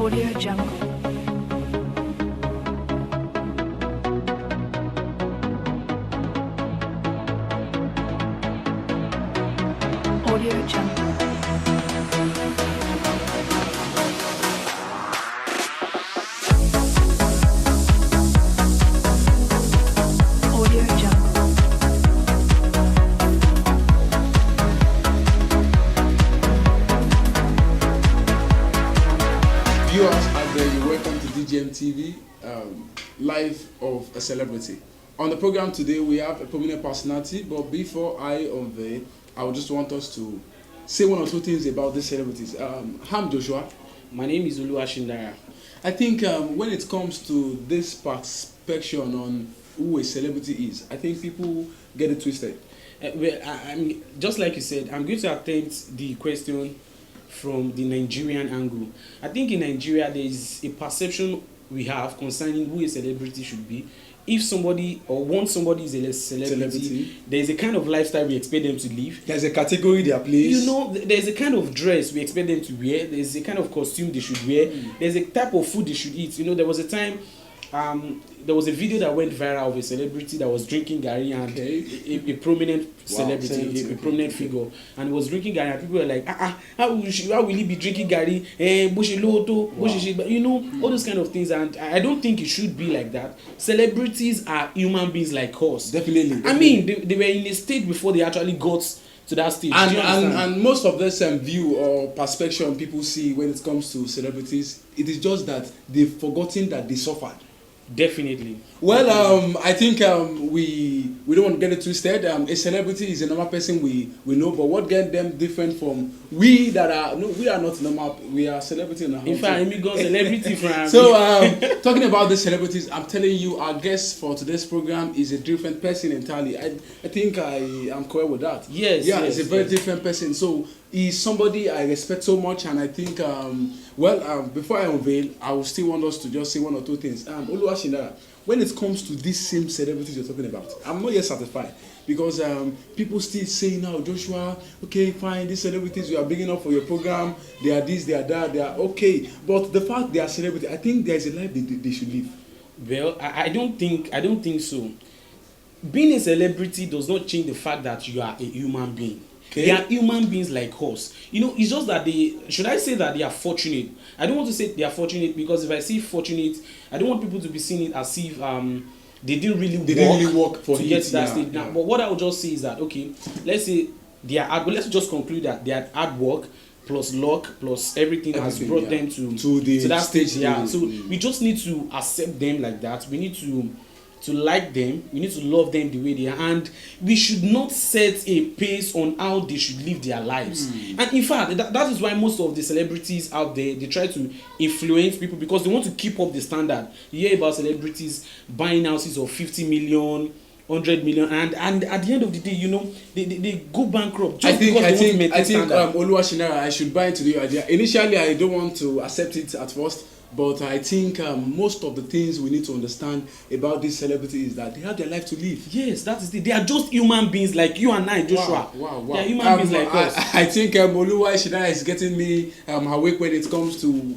Audio Jungle. Audio Jungle. Audio Jungle. Viewers out there, you're welcome to dgmtv, life of a celebrity. On the program today, we have a prominent personality, but before I unveil, I would just want us to say one or two things about these celebrities. I'm Joshua. My name is Oluwashindara. I think when it comes to this perspective on who a celebrity is, I think people get it twisted. I'm just like you said, I'm going to attempt the question from the Nigerian angle. I think in Nigeria there is a perception we have concerning who a celebrity should be. If somebody or once somebody is a celebrity, there is a kind of lifestyle we expect them to live. There's a category they are placed. You know, there's a kind of dress we expect them to wear. There's a kind of costume they should wear. There's a type of food they should eat. You know, there was a time, there was a video that went viral of a celebrity that was drinking Gary and a prominent celebrity, a prominent figure, and he was drinking Gary and people were like, how will he be drinking Gary? You know, all those kind of things, and I don't think it should be like that. Celebrities are human beings like us. Definitely. I mean, they were in a state before they actually got to that stage. And most of this view or perspective people see when it comes to celebrities, it is just that they've forgotten that they suffered. Definitely. Well, I think we don't want to get it twisted. A celebrity is a normal person we know, but what gets them different from we are not normal. We are celebrity in our In fact, I'm a celebrity from. So talking about the celebrities, I'm telling you, our guest for today's program is a different person entirely. I think I am correct with that. Yes. Yeah, it's a very different person. So he's somebody I respect so much, and I think before I unveil, I will still want us to just say one or two things. Oluwashindara, when it comes to these same celebrities you're talking about, I'm not yet satisfied because people still say now, Joshua, okay, fine, these celebrities you are bringing up for your program, they are this, they are that, they are okay, but the fact they are celebrity, I think there is a life they should live. Well, I don't think so. Being a celebrity does not change the fact that you are a human being. Okay. They are human beings like us. You know, it's just that should I say that they are fortunate? I don't want to say they are fortunate because if I say fortunate, I don't want people to be seeing it as if they didn't really work for to get to that stage. Now, but what I would just say is that, okay, let's say let's just conclude that their hard work plus luck plus everything has brought them to that stage. Yeah. So we just need to accept them like that. We need to like them, we need to love them the way they are, and we should not set a pace on how they should live their lives. And in fact, that is why most of the celebrities out there, they try to influence people because they want to keep up the standard. You hear about celebrities buying houses of 50 million, 100 million, and at the end of the day, you know, they go bankrupt just because they want to maintain standard. Oluwashindara, I should buy into the idea. Initially, I don't want to accept it at first. But I think most of the things we need to understand about this celebrity is that they have their life to live. Yes, that is it. They are just human beings like you and I, Joshua. Wow. They are human beings like us. I think Oluwashindara is getting me awake when it comes to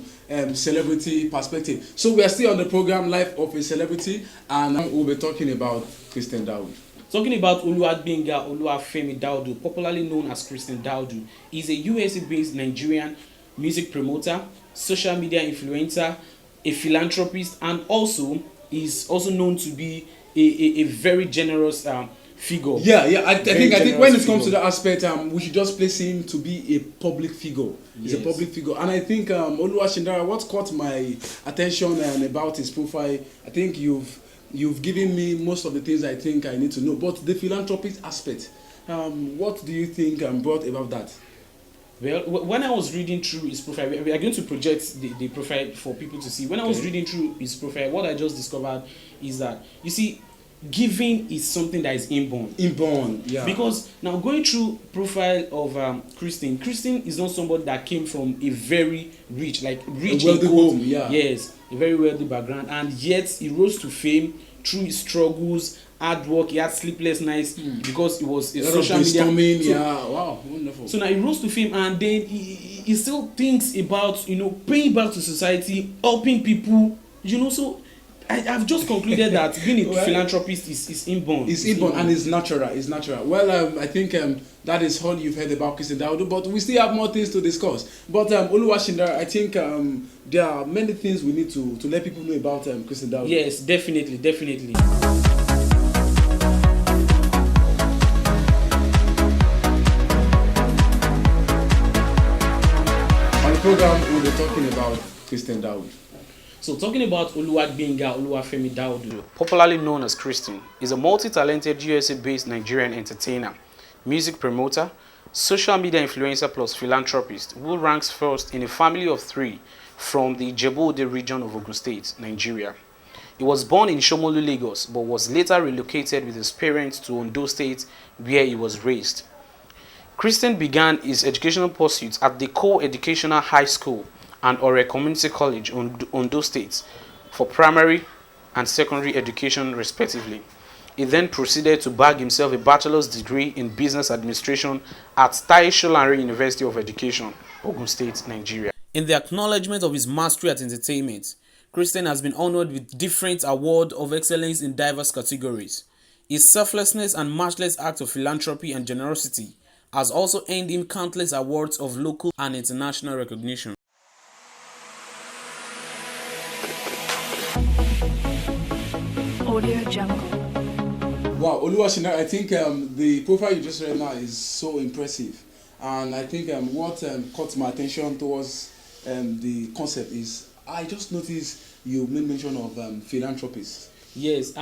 celebrity perspective. So we are still on the program Life of a Celebrity, and we'll be talking about Kristen Dawodu. Talking about Oluwagbenga Oluwafemi Dawodu, popularly known as Kristen Dawodu, is a USA-based Nigerian music promoter, social media influencer, a philanthropist, and also is also known to be a very generous figure. I think when it comes to that aspect, we should just place him to be a public figure. He's a public figure, and I think Oluwashindara, what caught my attention about his profile, I think you've given me most of the things I think I need to know. But the philanthropist aspect, what do you think brought about that? Well, when I was reading through his profile, we are going to project the profile for people to see. When I was reading through his profile, what I just discovered is that, you see, giving is something that is inborn. Yeah. Because now going through profile of Kristen is not somebody that came from a very rich wealthy home. Yeah. Yes, a very wealthy background, and yet he rose to fame through his struggles, hard work, he had sleepless nights because it was a A lot of social media. brainstorming, yeah, wow, wonderful. So now he rose to fame, and then he still thinks about, you know, paying back to society, helping people, you know. So I've just concluded that being a Well, philanthropist is inborn. It's inborn and it's natural. It's natural. Well, I think that is all you've heard about Kristen Dawodu, but we still have more things to discuss. But Oluwashindara, I think there are many things we need to let people know about Kristen Dawodu. Yes, definitely. On the program, we'll be talking about Kristen Dawodu. So talking about Oluwafemi Dawodu, popularly known as Kristen, is a multi-talented USA-based Nigerian entertainer, music promoter, social media influencer plus philanthropist who ranks first in a family of 3 from the Dawodu region of Ogun State, Nigeria. He was born in Shomolu, Lagos, but was later relocated with his parents to Ondo State, where he was raised. Kristen began his educational pursuits at the Co-Educational High School and Ore Community College, Ondo State, for primary and secondary education respectively. He then proceeded to bag himself a bachelor's degree in business administration at Solarin University of Education, Ogun State, Nigeria. In the acknowledgement of his mastery at entertainment, Kristen has been honored with different awards of excellence in diverse categories. His selflessness and matchless act of philanthropy and generosity has also earned him countless awards of local and international recognition. Audio Jungle. Wow, Oluwashindara, I think the profile you just read now is so impressive, and I think what caught my attention towards the concept is I just noticed you made mention of philanthropists. Yes,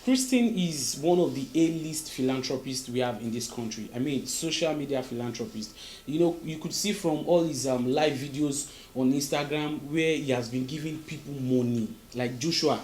Kristen is one of the A-list philanthropists we have in this country. I mean, social media philanthropist. You know, you could see from all his live videos on Instagram where he has been giving people money. Like Joshua,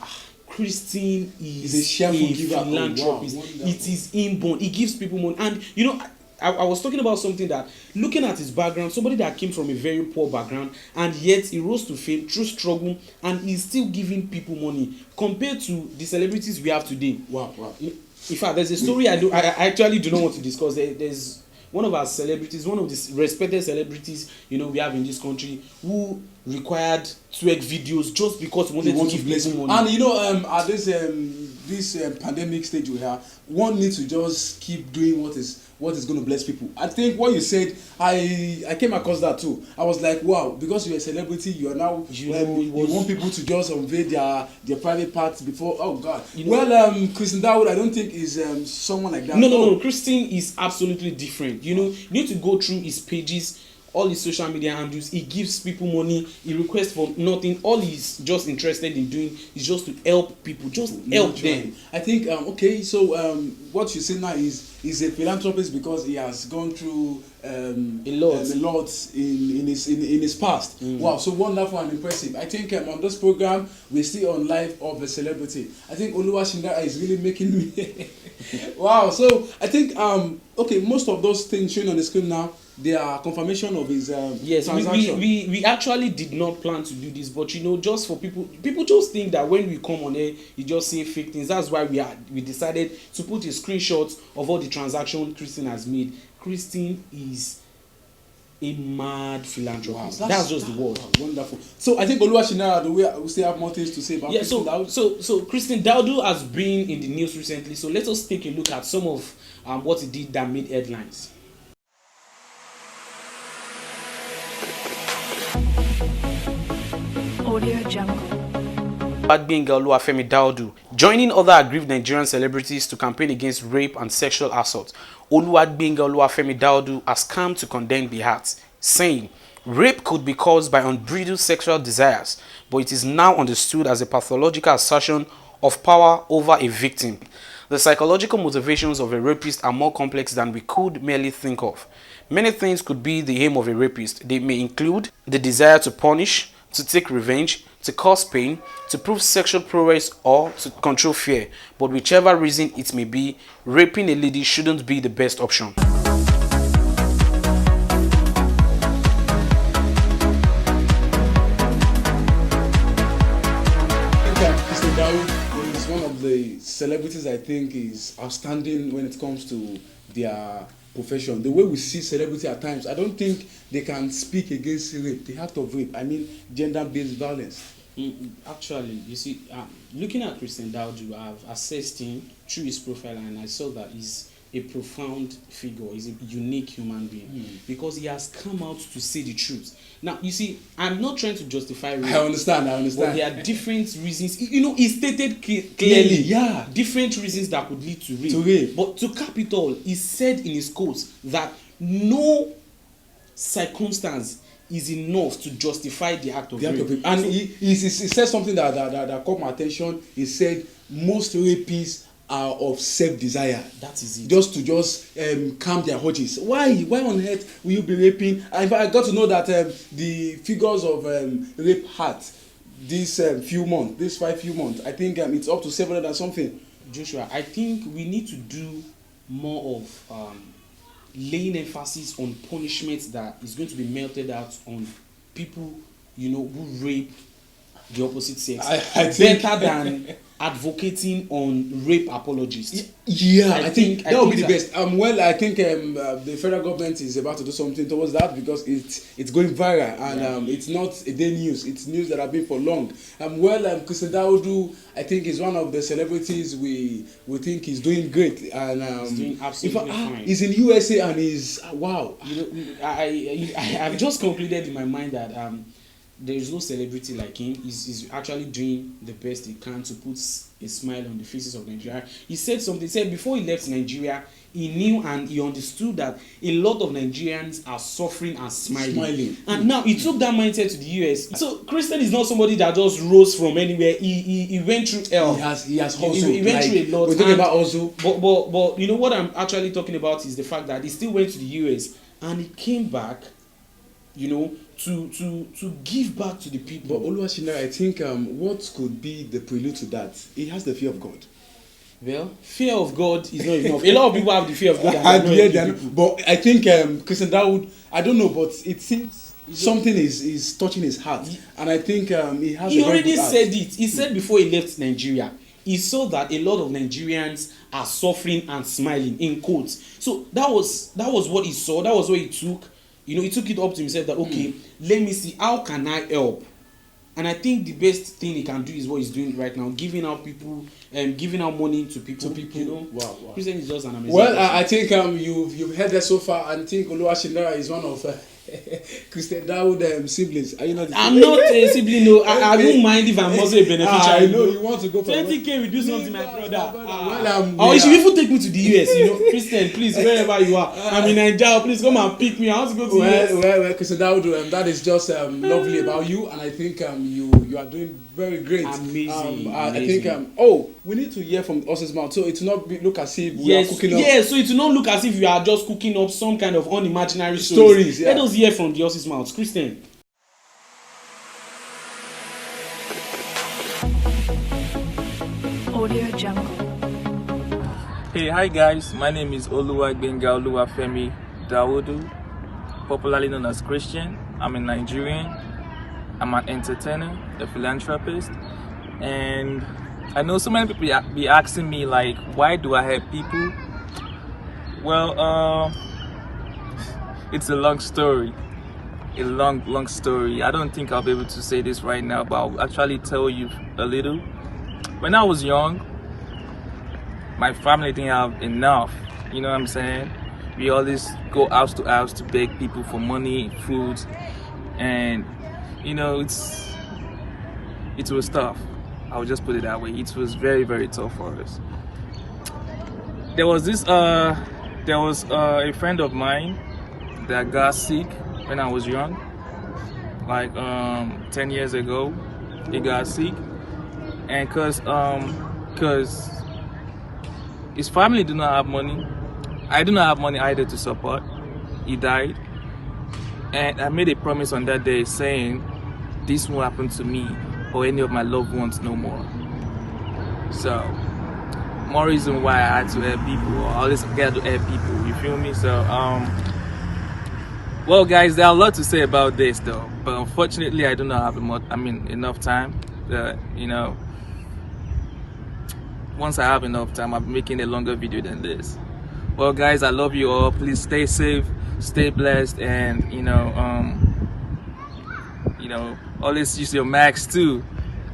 Kristen is a philanthropist. Oh, wow, it is inborn. He gives people money. And, you know, I was talking about something that, looking at his background, somebody that came from a very poor background, and yet he rose to fame through struggle, and he's still giving people money compared to the celebrities we have today. Wow. In fact, there's a story I actually do not want to discuss. There's one of our celebrities, one of the respected celebrities, you know, we have in this country, who required twerk videos just because he wanted to give people money. And you know, at this pandemic stage we have, one needs to just keep doing what is going to bless people. I think what you said, I came across that too. I was like, wow, because you're a celebrity, you are now you want people to just unveil their private parts before. Oh God. You know, Kristen Dawodu, I don't think is someone like that. No. Kristen is absolutely different. You know, you need to go through his pages, all his social media handles. He gives people money. He requests for nothing. All he's just interested in doing is just to help people, just help them. I think okay. So what you say now is he's a philanthropist because he has gone through a lot in his past. Wow, so wonderful and impressive. I think on this program we see on Life of a Celebrity. I think Oluwashindara is really making me wow. So I think okay, most of those things shown on the screen now, they are confirmation of his yes, transaction. we actually did not plan to do this, but you know, just for people just think that when we come on air, you just say fake things. That's why we decided to put a screenshot of all the transactions Kristen has made. Kristen is a mad philanthropist. Wow, that's just the word. Wow, wonderful. So I think Oluwashindara, we still have more things to say about Kristen Dawodu. So Kristen Dawodu has been in the news recently. So let us take a look at some of what he did that made headlines. Audio Jungle. Oluwafemi Dawodu, joining other aggrieved Nigerian celebrities to campaign against rape and sexual assault, Oluwafemi Dawodu has come to condemn the act, saying, "Rape could be caused by unbridled sexual desires, but it is now understood as a pathological assertion of power over a victim. The psychological motivations of a rapist are more complex than we could merely think of. Many things could be the aim of a rapist. They may include the desire to punish, to take revenge, to cause pain, to prove sexual prowess, or to control fear. But whichever reason it may be, raping a lady shouldn't be the best option." Kristen Dawodu is one of the celebrities I think is outstanding when it comes to their profession. The way we see celebrity at times, I don't think they can speak against rape, the act of rape. I mean, gender-based violence. Actually, you see, looking at Kristen Dawodu, I've assessed him through his profile, and I saw that he's a profound figure. He's a unique human being because he has come out to say the truth. Now, you see, I'm not trying to justify rape. I understand. But there are different reasons. You know, he stated clearly, yeah, different reasons that could lead to rape. But to cap it all, he said in his quotes that no circumstance is enough to justify the act of rape. And he said something that caught my attention. He said most rapists are of self-desire. That is it. Just to calm their urges. Why on earth will you be raping? I got to know that the figures of rape hat this 5 few months, I think it's up to 700 and something. Joshua, I think we need to do more of laying emphasis on punishment that is going to be melted out on people, you know, who rape the opposite sex. I think better than advocating on rape apologists. Yeah, I think that would be the best. I think the federal government is about to do something towards that because it's going viral and it's not a day news. It's news that have been for long. Kristen Dawodu, I think, is one of the celebrities we think is doing great and he's doing absolutely fine. He's in USA and he's wow. You know, I've just concluded in my mind that there is no celebrity like him. He's actually doing the best he can to put a smile on the faces of Nigeria. He said something. He said before he left Nigeria, he knew and he understood that a lot of Nigerians are suffering and smiling. And now he took that mindset to the US. So Kristen is not somebody that just rose from anywhere. He went through hell. He has hustled. He went through a lot. We're talking about hustle. But you know what I'm actually talking about is the fact that he still went to the US and he came back, you know, to give back to the people. But Oluwashina, I think what could be the prelude to that? He has the fear of God. Well, fear of God is not enough. A lot of people have the fear of God. But I think Kristen Dawodu, I don't know, but it seems something is touching his heart, and I think he has. He already said it. He said before he left Nigeria, he saw that a lot of Nigerians are suffering and smiling in quotes. So that was what he saw. That was what he took. You know, he took it up to himself that, okay, let me see, how can I help? And I think the best thing he can do is what he's doing right now, giving out people, giving out money to people. You know, wow. Kristen is just an amazing person. I think you've heard that so far. I think Oluwashina is one of Kristen Dawodu siblings. Are you not? I'm not a sibling. No, I don't mind if I'm also a beneficiary. I know you want to go for 20K. We do something, my brother. Or you should even take me to the US. You know, Kristen, please, wherever you are, I'm in Nigeria. Please come and pick me. I want to go to the US. Well, Kristen Dawodu, that is just lovely about you, and I think you are doing very great. Amazing. I think we need to hear from horse's mouth, so it will not look as if we are cooking up. Yes, so it will not look as if you are just cooking up some kind of unimaginary stories. Let us hear from the horse's mouth. Kristen. Audio Jungle. Hey, hi guys. My name is Oluwafemi Dawodu, popularly known as Christian. I'm a Nigerian. I'm an entertainer, a philanthropist, and I know so many people be asking me like, why do I help people? Well, it's a long story. A long story. I don't think I'll be able to say this right now, but I'll actually tell you a little. When I was young, my family didn't have enough. You know what I'm saying? We always go house to house to beg people for money, food, and you know, it was tough. I would just put it that way. It was very, very tough for us. There was a friend of mine that got sick when I was young, like 10 years ago. He got sick, and cause his family do not have money. I do not have money either to support. He died, and I made a promise on that day saying, this won't happen to me or any of my loved ones no more. So, more reason why I had to help people, or I always get to help people, you feel me? So, well guys, there are a lot to say about this though, but unfortunately I do not have enough time. You know, once I have enough time, I'll be making a longer video than this. Well, guys, I love you all. Please stay safe, stay blessed, and always use your mask too.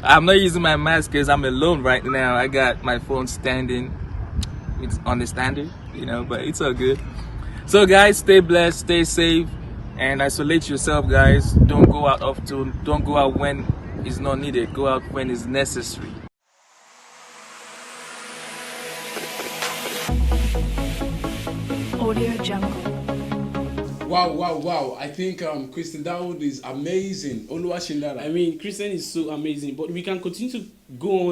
I'm not using my mask because I'm alone right now. I got my phone standing. It's on the standard, but it's all good. So, guys, stay blessed, stay safe, and isolate yourself, guys. Don't go out often. Don't go out when it's not needed. Go out when it's necessary. Audio Jungle. Wow. I think Kristen Dawodu is amazing. Oluwashindara. I mean, Kristen is so amazing. But we can continue to go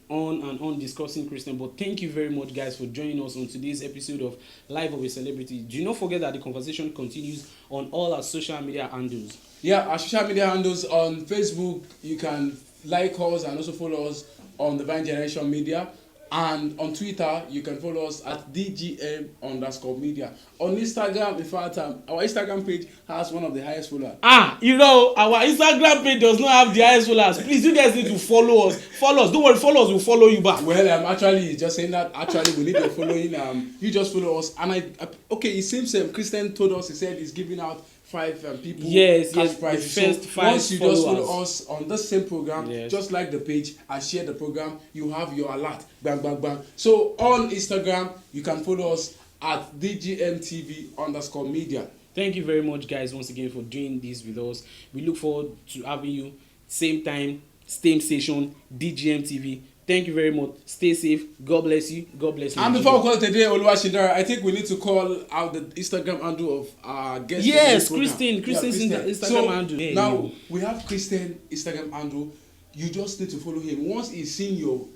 on discussing Kristen. But thank you very much, guys, for joining us on today's episode of Life of a Celebrity. Do not forget that the conversation continues on all our social media handles. Yeah, our social media handles on Facebook. You can like us and also follow us on the Vine Generation Media. And on Twitter, you can follow us at dgm_media. On Instagram, in fact, our Instagram page has one of the highest followers. Our Instagram page does not have the highest followers. Please, you guys need to follow us. Follow us. Don't worry, follow us. We'll follow you back. Well, I'm actually just saying that. Actually, we need your following. You just follow us. And it seems Kristen told us, he said he's giving out 5 people. Yes, prizes. the first 5 once you followers. just follow us on the same program, yes, just like the page and share the program, you have your alert. Bang, bang, bang. So on Instagram, you can follow us at dgmtv_media. Thank you very much, guys, once again for doing this with us. We look forward to having you same time, same station, DGMTV. Thank you very much. Stay safe. God bless you. God bless you. And before we call it today, Oluwashindara, I think we need to call out the Instagram handle of our guest. Yes, Kristen. Kristen's Instagram handle. Yeah, now we have Kristen Instagram handle. You just need to follow him. Once he's seen your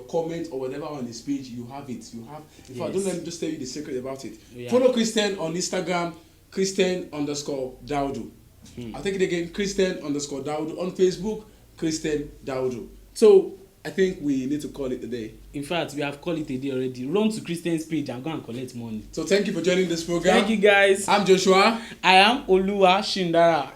comment or whatever on his page, you have it. In fact, don't let me just tell you the secret about it. Yeah. Follow Kristen on Instagram, Kristen_Dawodu. I'll take it again, Kristen_Dawodu. On Facebook, Kristen Dawodu. So I think we need to call it a day. In fact, we have called it a day already. Run to Kristen's page and go and collect money. So thank you for joining this program. Thank you, guys. I'm Joshua. I am Oluwashindara.